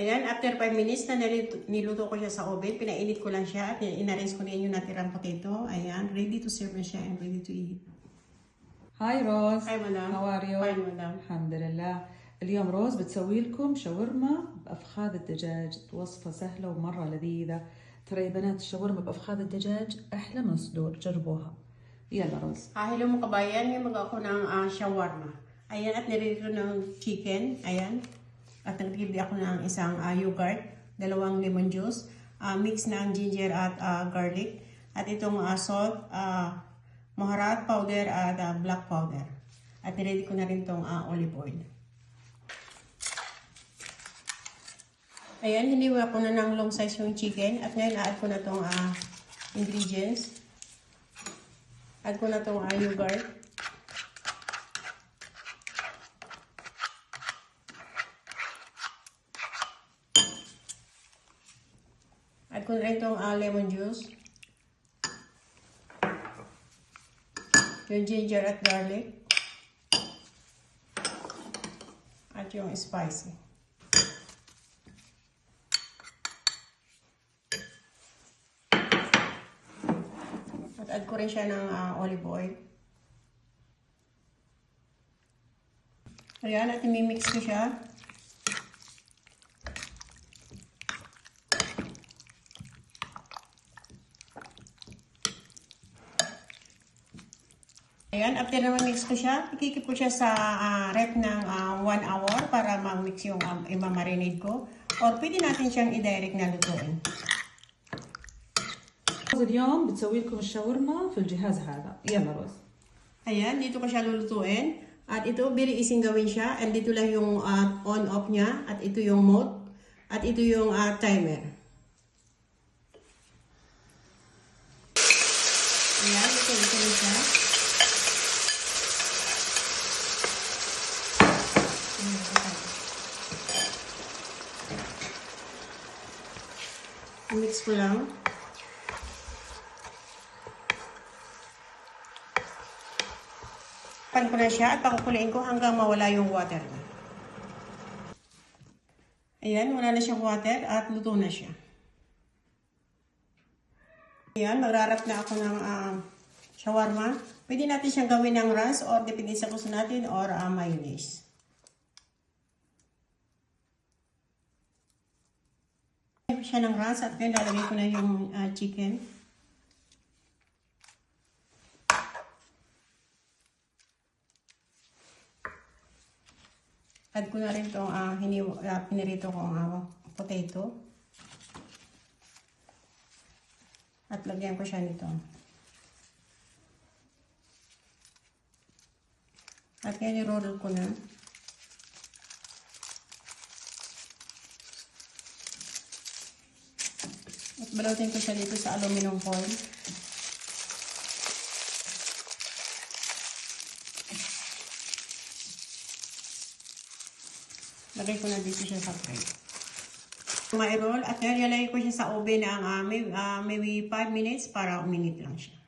Ayan, after 5 minutes na niluto ko siya sa oven, pinainit ko lang siya at inarinse ko na yung natirang potato. Ayan, ready to serve na siya and ready to eat. هاي روز. Hi, madam. How are you? Fine, madam. الحمد لله. اليوم روز بتسوي لكم شاورما بأفخاذ الدجاج. وصفة سهلة ومرة لذيذة. ترى يا بنات الشاورما بأفخاذ الدجاج أحلى من الصدور. جربوها. يلا روز. Hello mga kabayan, ngayon mag-ako ng shawarma. Ayan, at nilito ng chicken. Ayan. At nagtibli ako ng isang yogurt, 2 lemon juice, mix ng ginger at garlic. At itong salt, maharat powder at black powder. At niready ko na rin itong olive oil. Ayan, hiniwa ko na ng long size yung chicken. At ngayon, add ko na itong ingredients. Add ko na itong yogurt. Add ko na rin itong lemon juice. Yung ginger at garlic. At yung spicy. At add ko rin siya ng olive oil. Ayan, at imimix ko siya. Ayan, after na ma-mix ko siya, ikikip ko siya sa ref ng 1 hour para ma-mix yung imamarinade ko. Or pwede natin siyang i-direct na lutuin. روز اليوم بتسوي لكم الشاورما في الجهاز هذا. يلا روز. Ayan, dito ko siya lulutuin. At ito, very easy gawin siya. And dito lang yung on-off niya. At ito yung mode. At ito yung timer. Ayan, ito siya. Mix ko lang. Pan ko na siya at pakukuliin ko hanggang mawala yung water na. Ayan, wala na siyang water at luto na siya. Ayan, magrarap na ako ng shawarma. Pwede natin siyang gawin ng ranch or depende sa gusto natin or mayonnaise. Siya ng ranch at ngayon lalagay ko na yung chicken. Add ko na rin itong pinirito kong potato. At lagyan ko siya nito. At ngayon i-roll ko na. At balautin ko siya dito sa aluminum foil. Lagay ko na dito siya sa tray. Ma-roll at ngayon ilagay ko siya sa oven ng maybe 5 minutes para uminit lang siya.